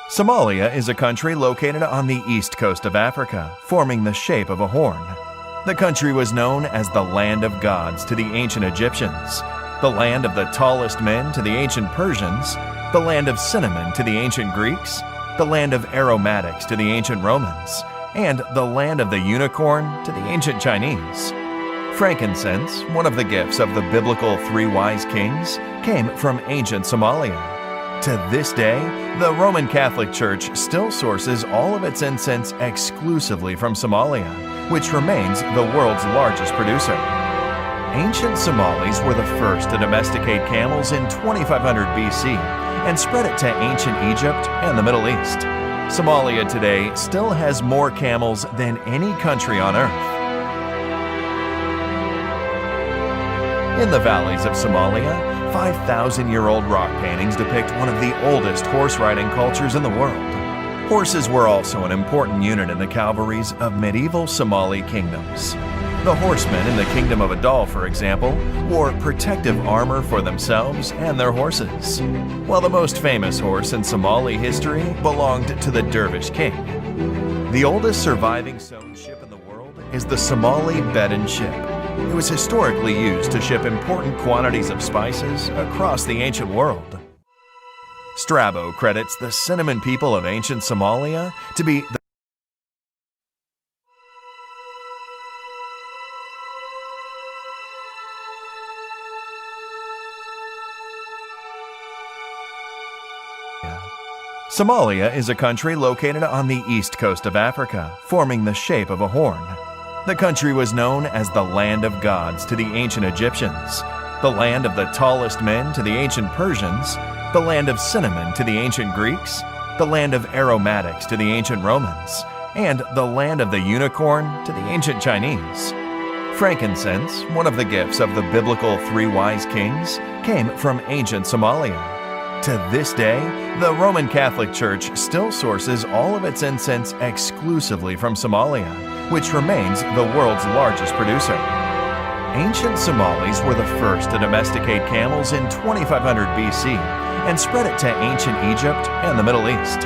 Somalia is a country located on the east coast of Africa, forming the shape of a horn. The country was known as the Land of Gods to the ancient Egyptians, the land of the tallest men to the ancient Persians, the land of cinnamon to the ancient Greeks, the land of aromatics to the ancient Romans, and the land of the unicorn to the ancient Chinese. Frankincense, one of the gifts of the biblical three wise kings, came from ancient Somalia. To this day, the Roman Catholic Church still sources all of its incense exclusively from Somalia, which remains the world's largest producer. Ancient Somalis were the first to domesticate camels in 2500 BC and spread it to ancient Egypt and the Middle East. Somalia today still has more camels than any country on earth. In the valleys of Somalia, 5,000-year-old rock paintings depict one of the oldest horse-riding cultures in the world. Horses were also an important unit in the cavalries of medieval Somali kingdoms. The horsemen in the Kingdom of Adal, for example, wore protective armor for themselves and their horses, while the most famous horse in Somali history belonged to the Dervish king. The oldest surviving stone ship in the world is the Somali Bedouin ship. It was historically used to ship important quantities of spices across the ancient world. Strabo credits the cinnamon people of ancient Somalia to be the Somalia is a country located on the east coast of Africa, forming the shape of a horn. The country was known as the Land of Gods to the ancient Egyptians, the land of the tallest men to the ancient Persians, the land of cinnamon to the ancient Greeks, the land of aromatics to the ancient Romans, and the land of the unicorn to the ancient Chinese. Frankincense, one of the gifts of the biblical three wise kings, came from ancient Somalia. To this day, the Roman Catholic Church still sources all of its incense exclusively from Somalia, which remains the world's largest producer. Ancient Somalis were the first to domesticate camels in 2500 BC and spread it to ancient Egypt and the Middle East.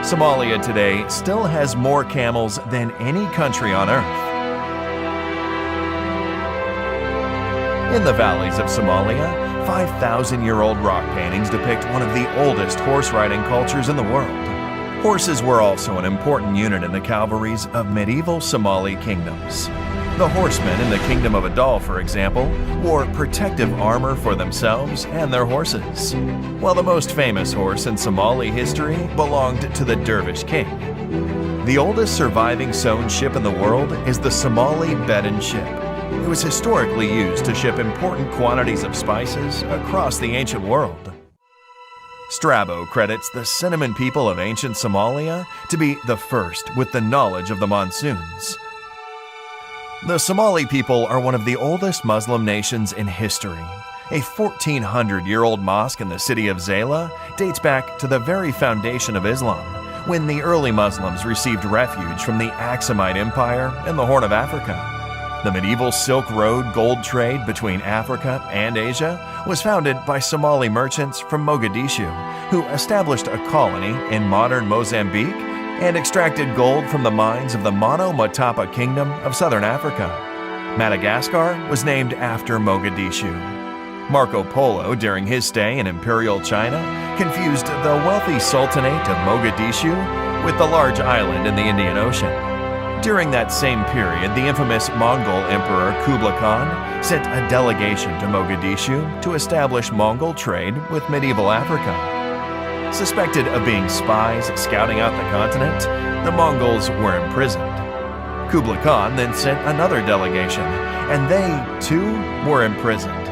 Somalia today still has more camels than any country on earth. In the valleys of Somalia, 5,000-year-old rock paintings depict one of the oldest horse-riding cultures in the world. Horses were also an important unit in the cavalries of medieval Somali kingdoms. The horsemen in the Kingdom of Adal, for example, wore protective armor for themselves and their horses, while the most famous horse in Somali history belonged to the Dervish king. The oldest surviving stone ship in the world is the Somali Bedouin ship. It was historically used to ship important quantities of spices across the ancient world. Strabo credits the cinnamon people of ancient Somalia to be the first with the knowledge of the monsoons. The Somali people are one of the oldest Muslim nations in history. A 1,400-year-old mosque in the city of Zayla dates back to the very foundation of Islam, when the early Muslims received refuge from the Aksumite Empire in the Horn of Africa. The medieval Silk Road gold trade between Africa and Asia was founded by Somali merchants from Mogadishu, who established a colony in modern Mozambique and extracted gold from the mines of the Mono Motapa Kingdom of southern Africa. Madagascar was named after Mogadishu. Marco Polo, during his stay in Imperial China, confused the wealthy Sultanate of Mogadishu with the large island in the Indian Ocean. During that same period, the infamous Mongol Emperor Kublai Khan sent a delegation to Mogadishu to establish Mongol trade with medieval Africa. Suspected of being spies scouting out the continent, the Mongols were imprisoned. Kublai Khan then sent another delegation, and they, too, were imprisoned.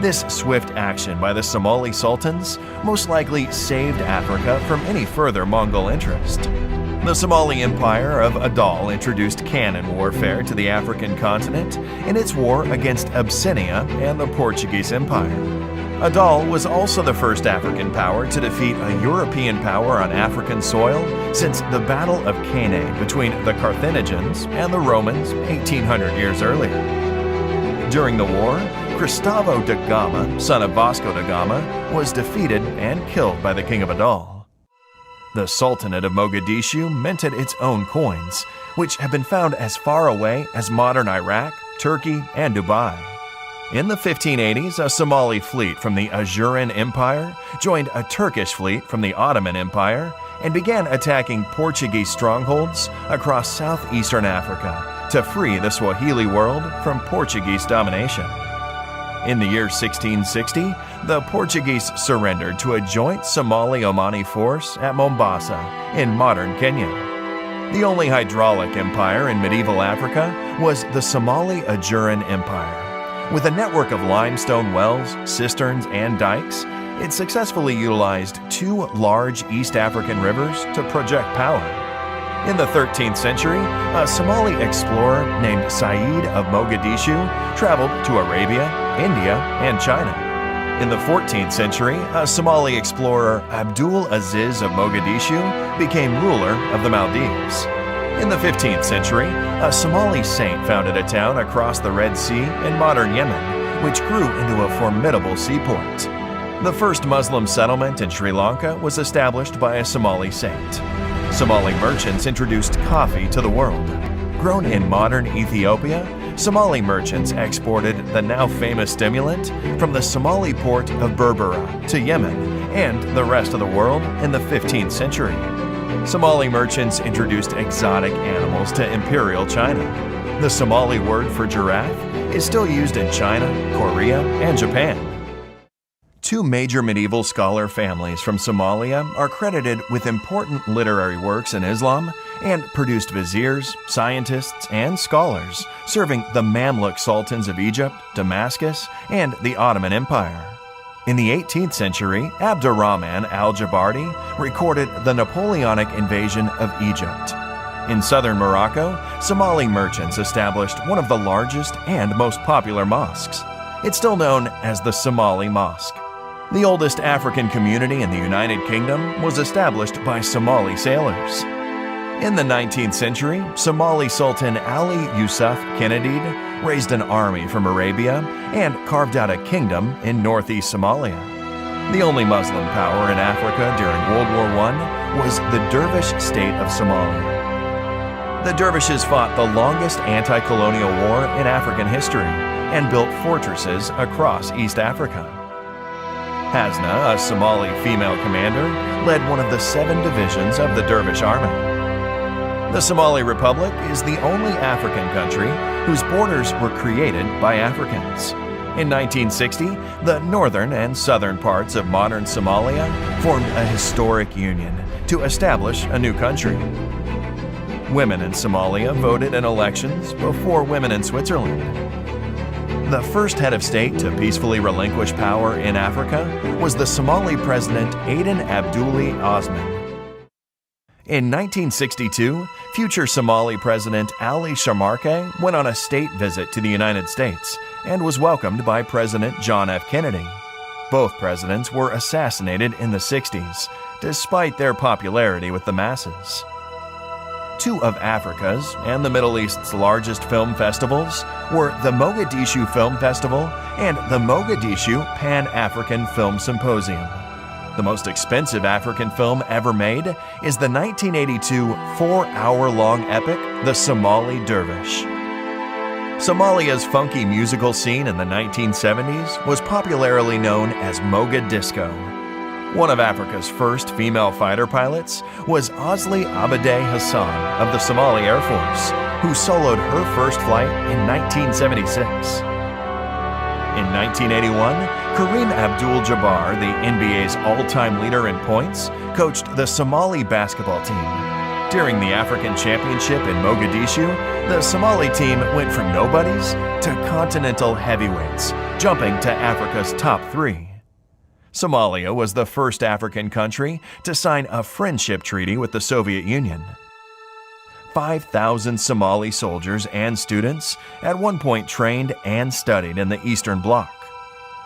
This swift action by the Somali sultans most likely saved Africa from any further Mongol interest. The Somali Empire of Adal introduced cannon warfare to the African continent in its war against Abyssinia and the Portuguese Empire. Adal was also the first African power to defeat a European power on African soil since the Battle of Cannae between the Carthaginians and the Romans 1,800 years earlier. During the war, Cristavo da Gama, son of Vasco da Gama, was defeated and killed by the King of Adal. The Sultanate of Mogadishu minted its own coins, which have been found as far away as modern Iraq, Turkey, and Dubai. In the 1580s, a Somali fleet from the Ajuran Empire joined a Turkish fleet from the Ottoman Empire and began attacking Portuguese strongholds across southeastern Africa to free the Swahili world from Portuguese domination. In the year 1660, the Portuguese surrendered to a joint Somali-Omani force at Mombasa in modern Kenya. The only hydraulic empire in medieval Africa was the Somali Ajuran Empire. With a network of limestone wells, cisterns, and dikes, it successfully utilized two large East African rivers to project power. In the 13th century, a Somali explorer named Said of Mogadishu traveled to Arabia, India, and China. In the 14th century, a Somali explorer, Abdul Aziz of Mogadishu, became ruler of the Maldives. In the 15th century, a Somali saint founded a town across the Red Sea in modern Yemen, which grew into a formidable seaport. The first Muslim settlement in Sri Lanka was established by a Somali saint. Somali merchants introduced coffee to the world. Grown in modern Ethiopia, Somali merchants exported the now famous stimulant from the Somali port of Berbera to Yemen and the rest of the world in the 15th century. Somali merchants introduced exotic animals to Imperial China. The Somali word for giraffe is still used in China, Korea, and Japan. Two major medieval scholar families from Somalia are credited with important literary works in Islam and produced viziers, scientists, and scholars, serving the Mamluk sultans of Egypt, Damascus, and the Ottoman Empire. In the 18th century, Abdurrahman al-Jabardi recorded the Napoleonic invasion of Egypt. In southern Morocco, Somali merchants established one of the largest and most popular mosques. It's still known as the Somali Mosque. The oldest African community in the United Kingdom was established by Somali sailors. In the 19th century, Somali Sultan Ali Yusuf Kenadid raised an army from Arabia and carved out a kingdom in northeast Somalia. The only Muslim power in Africa during World War I was the Dervish state of Somalia. The Dervishes fought the longest anti-colonial war in African history and built fortresses across East Africa. Hasna, a Somali female commander, led one of the 7 divisions of the Dervish army. The Somali Republic is the only African country whose borders were created by Africans. In 1960, the northern and southern parts of modern Somalia formed a historic union to establish a new country. Women in Somalia voted in elections before women in Switzerland. The first head of state to peacefully relinquish power in Africa was the Somali president Aden Abdulli Osman. In 1962, future Somali President Ali Shamarke went on a state visit to the United States and was welcomed by President John F. Kennedy. Both presidents were assassinated in the 60s, despite their popularity with the masses. Two of Africa's and the Middle East's largest film festivals were the Mogadishu Film Festival and the Mogadishu Pan-African Film Symposium. The most expensive African film ever made is the 1982 4-hour-long epic, The Somali Dervish. Somalia's funky musical scene in the 1970s was popularly known as Moga Disco. One of Africa's first female fighter pilots was Osli Abade Hassan of the Somali Air Force, who soloed her first flight in 1976. In 1981, Kareem Abdul-Jabbar, the NBA's all-time leader in points, coached the Somali basketball team. During the African Championship in Mogadishu, the Somali team went from nobodies to continental heavyweights, jumping to Africa's top 3. Somalia was the first African country to sign a friendship treaty with the Soviet Union. 5,000 Somali soldiers and students at one point trained and studied in the Eastern Bloc.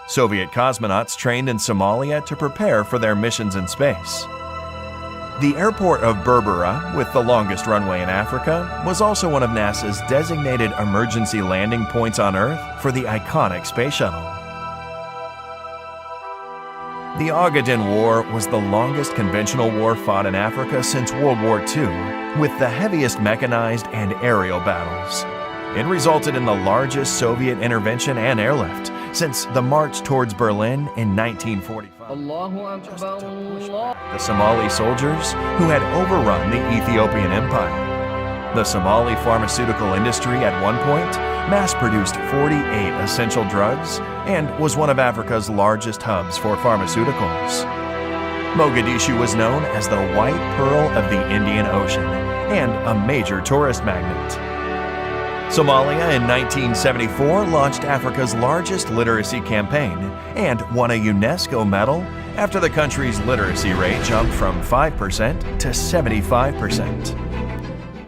Soviet cosmonauts trained in Somalia to prepare for their missions in space. The airport of Berbera, with the longest runway in Africa, was also one of NASA's designated emergency landing points on Earth for the iconic space shuttle. The Ogaden War was the longest conventional war fought in Africa since World War II, with the heaviest mechanized and aerial battles. It resulted in the largest Soviet intervention and airlift since the march towards Berlin in 1945. The Somali soldiers who had overrun the Ethiopian Empire. The Somali pharmaceutical industry at one point mass-produced 48 essential drugs and was one of Africa's largest hubs for pharmaceuticals. Mogadishu was known as the White Pearl of the Indian Ocean and a major tourist magnet. Somalia in 1974 launched Africa's largest literacy campaign and won a UNESCO medal after the country's literacy rate jumped from 5% to 75%.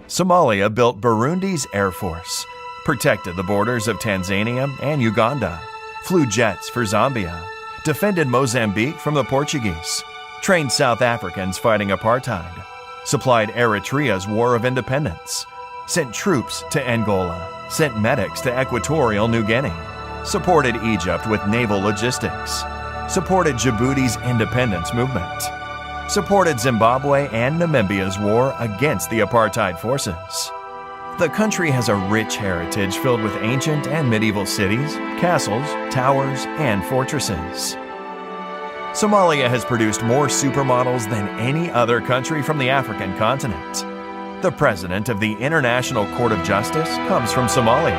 Somalia built Burundi's Air Force, protected the borders of Tanzania and Uganda, flew jets for Zambia, defended Mozambique from the Portuguese, trained South Africans fighting apartheid, supplied Eritrea's War of Independence, sent troops to Angola, sent medics to Equatorial New Guinea, supported Egypt with naval logistics, supported Djibouti's independence movement, supported Zimbabwe and Namibia's war against the apartheid forces. The country has a rich heritage filled with ancient and medieval cities, castles, towers, and fortresses. Somalia has produced more supermodels than any other country from the African continent. The president of the International Court of Justice comes from Somalia,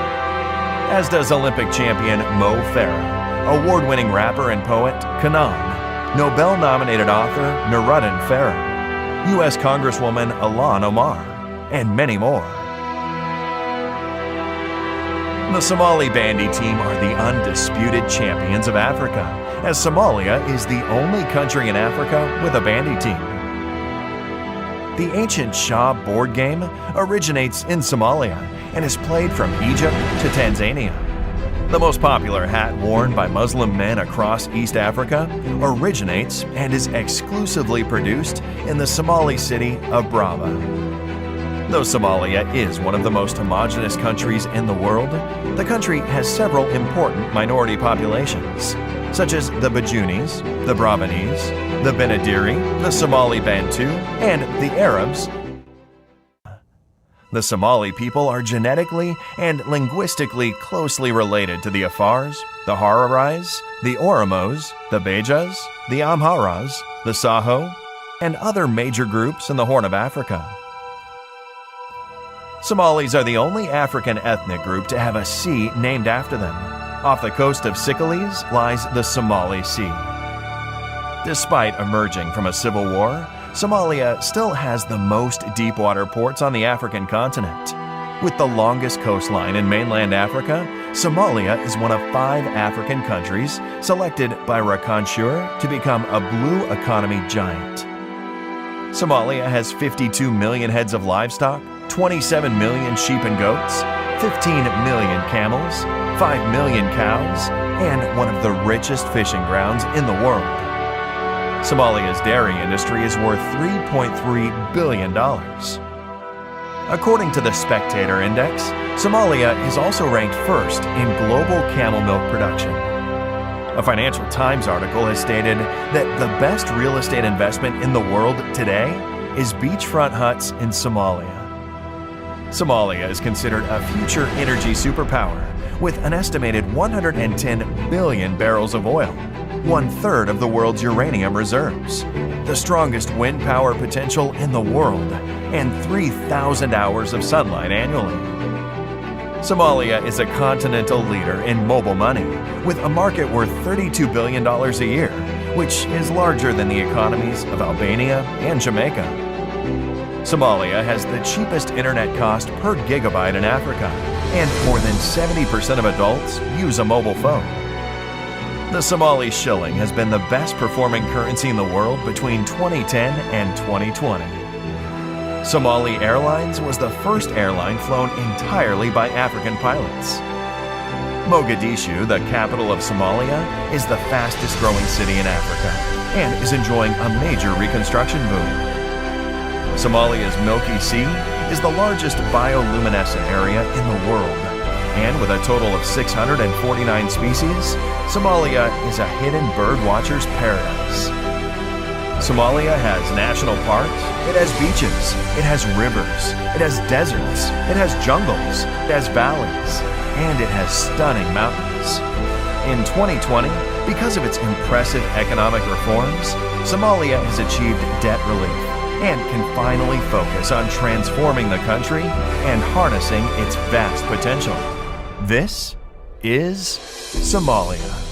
as does Olympic champion Mo Farah, award-winning rapper and poet Kanan, Nobel-nominated author Nuruddin Farah, U.S. Congresswoman Ilhan Omar, and many more. The Somali bandy team are the undisputed champions of Africa, as Somalia is the only country in Africa with a bandy team. The ancient Shah board game originates in Somalia and is played from Egypt to Tanzania. The most popular hat worn by Muslim men across East Africa originates and is exclusively produced in the Somali city of Brava. Though Somalia is one of the most homogeneous countries in the world, the country has several important minority populations, such as the Bajunis, the Brabanese, the Benadiri, the Somali Bantu, and the Arabs. The Somali people are genetically and linguistically closely related to the Afars, the Hararais, the Oromos, the Bejas, the Amharas, the Saho, and other major groups in the Horn of Africa. Somalis are the only African ethnic group to have a sea named after them. Off the coast of Sicily lies the Somali Sea. Despite emerging from a civil war, Somalia still has the most deep-water ports on the African continent. With the longest coastline in mainland Africa, Somalia is one of 5 African countries selected by Rakanshur to become a blue economy giant. Somalia has 52 million heads of livestock, 27 million sheep and goats, 15 million camels, 5 million cows, and one of the richest fishing grounds in the world. Somalia's dairy industry is worth $3.3 billion. According to the Spectator Index, Somalia is also ranked first in global camel milk production. A Financial Times article has stated that the best real estate investment in the world today is beachfront huts in Somalia. Somalia is considered a future energy superpower with an estimated 110 billion barrels of oil, 1/3 of the world's uranium reserves, the strongest wind power potential in the world, and 3,000 hours of sunlight annually. Somalia is a continental leader in mobile money, with a market worth $32 billion a year, which is larger than the economies of Albania and Jamaica. Somalia has the cheapest internet cost per gigabyte in Africa, and more than 70% of adults use a mobile phone. The Somali shilling has been the best performing currency in the world between 2010 and 2020. Somali Airlines was the first airline flown entirely by African pilots. Mogadishu, the capital of Somalia, is the fastest growing city in Africa and is enjoying a major reconstruction boom. Somalia's Milky Sea is the largest bioluminescent area in the world, And with a total of 649 species, Somalia is a hidden birdwatcher's paradise. Somalia has national parks, it has beaches, it has rivers, it has deserts, it has jungles, it has valleys, and it has stunning mountains. In 2020, because of its impressive economic reforms, Somalia has achieved debt relief and can finally focus on transforming the country and harnessing its vast potential. This is Somalia.